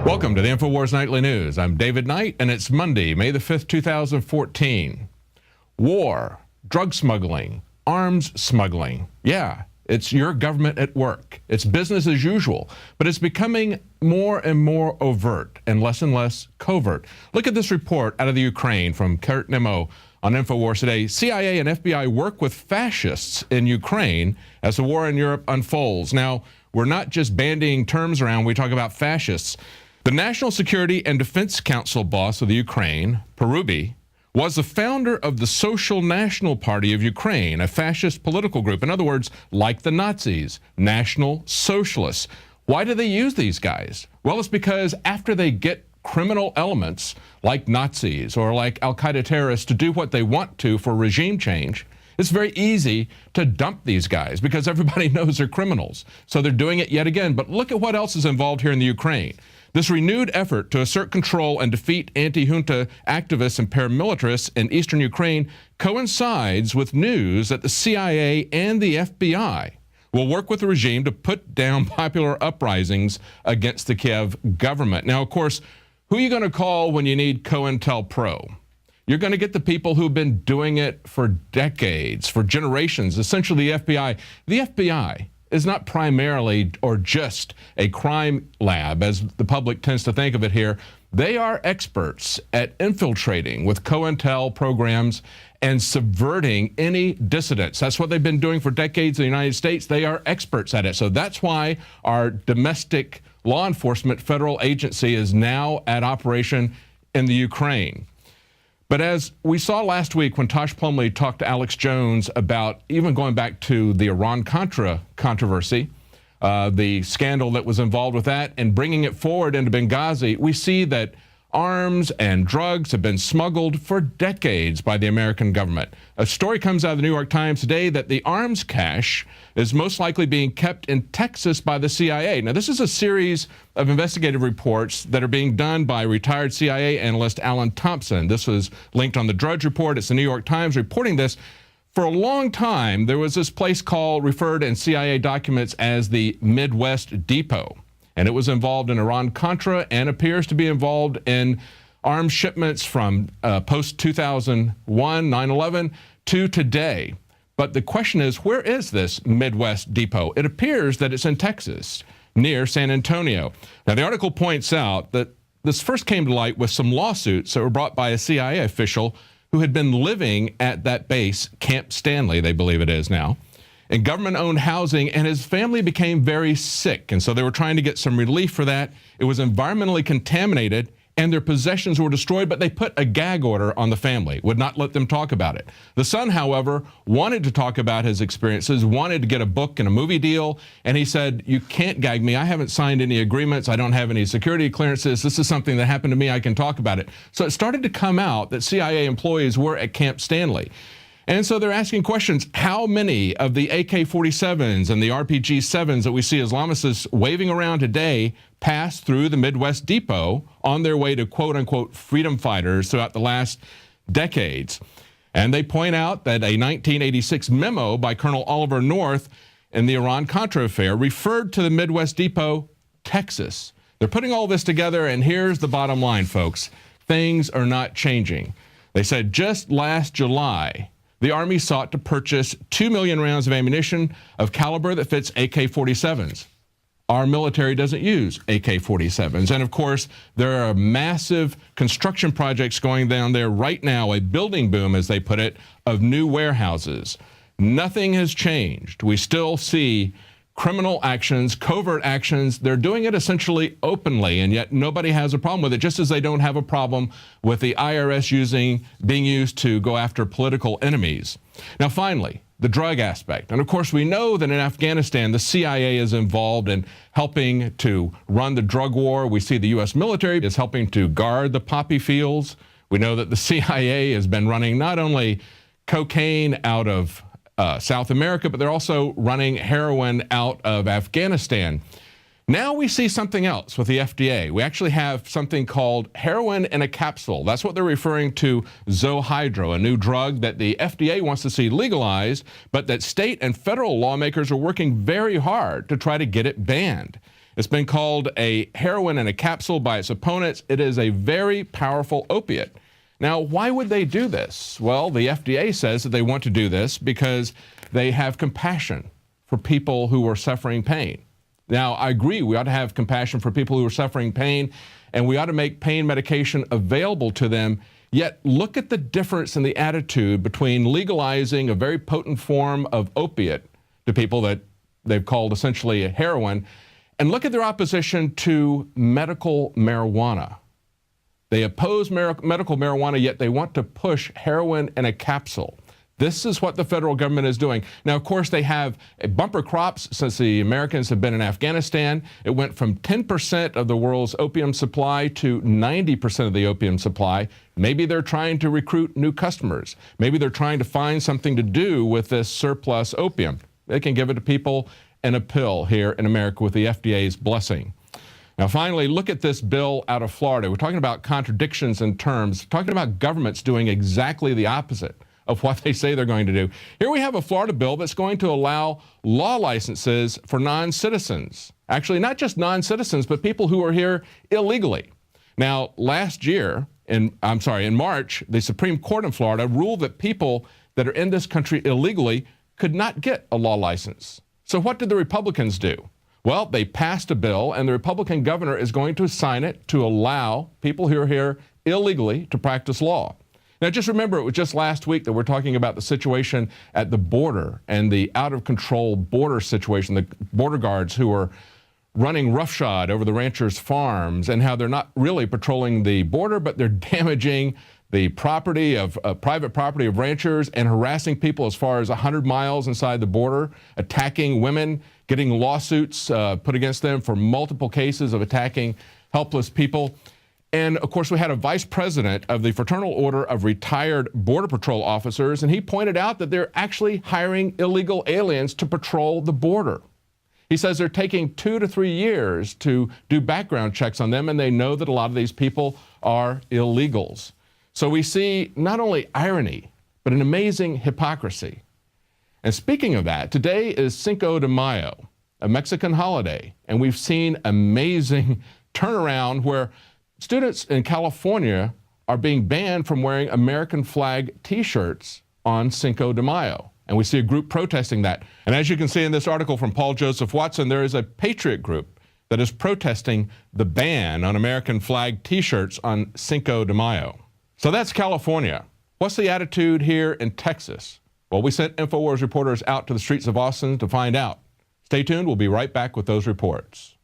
Welcome to the INFOWARS Nightly News. I'm David Knight, and it's Monday, May the 5th, 2014. War, drug smuggling, arms smuggling. Yeah, it's your government at work. It's business as usual, but it's becoming more and more overt and less covert. Look at this report out of the Ukraine from Kurt Nemo on INFOWARS today. CIA and FBI work with fascists in Ukraine as the war in Europe unfolds. Now, we're not just bandying terms around. We talk about fascists. The National Security and Defense Council boss of the Ukraine, Parubi, was the founder of the Social National Party of Ukraine, a fascist political group. In other words, like the Nazis, National Socialists. Why do they use these guys? Well, it's because after they get criminal elements like Nazis or like al-Qaeda terrorists to do what they want to for regime change, it's very easy to dump these guys because everybody knows they're criminals. So they're doing it yet again. But look at what else is involved here in the Ukraine. This renewed effort to assert control and defeat anti-junta activists and paramilitarists in eastern Ukraine coincides with news that the CIA and the FBI will work with the regime to put down popular uprisings against the Kiev government. Now, of course, who are you going to call when you need COINTELPRO? You're going to get the people who've been doing it for decades, for generations, essentially the FBI. The FBI is not primarily or just a crime lab, as the public tends to think of it here. They are experts at infiltrating with COINTEL programs and subverting any dissidents. That's what they've been doing for decades in the United States. They are experts at it. So that's why our domestic law enforcement federal agency is now at operation in the Ukraine. But as we saw last week when Tosh Plumlee talked to Alex Jones about even going back to the Iran-Contra controversy, the scandal that was involved with that, and bringing it forward into Benghazi, we see that arms and drugs have been smuggled for decades by the American government. A story comes out of the New York Times today that the arms cache is most likely being kept in Texas by the CIA. Now, this is a series of investigative reports that are being done by retired CIA analyst Alan Thompson. This was linked on the Drudge Report. It's the New York Times reporting this. For a long time, there was this place referred in CIA documents as the Midwest Depot. And it was involved in Iran-Contra and appears to be involved in arms shipments from post-2001, 9/11 to today. But the question is, where is this Midwest Depot? It appears that it's in Texas, near San Antonio. Now, the article points out that this first came to light with some lawsuits that were brought by a CIA official who had been living at that base, Camp Stanley, they believe it is now, in government-owned housing, and his family became very sick. And so they were trying to get some relief for that. It was environmentally contaminated, and their possessions were destroyed, but they put a gag order on the family, would not let them talk about it. The son, however, wanted to talk about his experiences, wanted to get a book and a movie deal, and he said, "You can't gag me. I haven't signed any agreements. I don't have any security clearances. This is something that happened to me. I can talk about it." So it started to come out that CIA employees were at Camp Stanley. And so they're asking questions. How many of the AK-47s and the RPG-7s that we see Islamicists waving around today passed through the Midwest Depot on their way to quote-unquote freedom fighters throughout the last decades? And they point out that a 1986 memo by Colonel Oliver North in the Iran-Contra affair referred to the Midwest Depot, Texas. They're putting all this together, and here's the bottom line, folks. Things are not changing. They said just last July, the Army sought to purchase 2 million rounds of ammunition of caliber that fits AK-47s. Our military doesn't use AK-47s. And of course, there are massive construction projects going down there right now, a building boom, as they put it, of new warehouses. Nothing has changed. We still see criminal actions, covert actions. They're doing it essentially openly, and yet nobody has a problem with it, just as they don't have a problem with the IRS being used to go after political enemies. Now, finally, the drug aspect. And of course, we know that in Afghanistan, the CIA is involved in helping to run the drug war. We see the U.S. military is helping to guard the poppy fields. We know that the CIA has been running not only cocaine out of South America, but they're also running heroin out of Afghanistan. Now we see something else with the FDA. We actually have something called heroin in a capsule. That's what they're referring to, Zohydro, a new drug that the FDA wants to see legalized, but that state and federal lawmakers are working very hard to try to get it banned. It's been called a heroin in a capsule by its opponents. It is a very powerful opiate. Now, why would they do this? Well, the FDA says that they want to do this because they have compassion for people who are suffering pain. Now, I agree, we ought to have compassion for people who are suffering pain, and we ought to make pain medication available to them. Yet, look at the difference in the attitude between legalizing a very potent form of opiate to people that they've called essentially a heroin, and look at their opposition to medical marijuana. They oppose medical marijuana, yet they want to push heroin in a capsule. This is what the federal government is doing. Now, of course, they have bumper crops since the Americans have been in Afghanistan. It went from 10% of the world's opium supply to 90% of the opium supply. Maybe they're trying to recruit new customers. Maybe they're trying to find something to do with this surplus opium. They can give it to people in a pill here in America with the FDA's blessing. Now, finally, look at this bill out of Florida. We're talking about contradictions in terms, talking about governments doing exactly the opposite of what they say they're going to do. Here we have a Florida bill that's going to allow law licenses for non-citizens. Actually, not just non-citizens, but people who are here illegally. Now, last year, in March, the Supreme Court in Florida ruled that people that are in this country illegally could not get a law license. So what did the Republicans do? Well, they passed a bill, and the Republican governor is going to sign it to allow people who are here illegally to practice law. Now, just remember, it was just last week that we're talking about the situation at the border and the out-of-control border situation, the border guards who are running roughshod over the ranchers' farms, and how they're not really patrolling the border, but they're damaging the property of private property of ranchers and harassing people as far as 100 miles inside the border, attacking women, getting lawsuits put against them for multiple cases of attacking helpless people. And of course, we had a vice president of the Fraternal Order of Retired Border Patrol Officers, and he pointed out that they're actually hiring illegal aliens to patrol the border. He says they're taking 2 to 3 years to do background checks on them, and they know that a lot of these people are illegals. So we see not only irony, but an amazing hypocrisy. And speaking of that, today is Cinco de Mayo, a Mexican holiday, and we've seen amazing turnaround where students in California are being banned from wearing American flag T-shirts on Cinco de Mayo. And we see a group protesting that. And as you can see in this article from Paul Joseph Watson, there is a patriot group that is protesting the ban on American flag T-shirts on Cinco de Mayo. So that's California. What's the attitude here in Texas? Well, we sent INFOWARS reporters out to the streets of Austin to find out. Stay tuned. We'll be right back with those reports.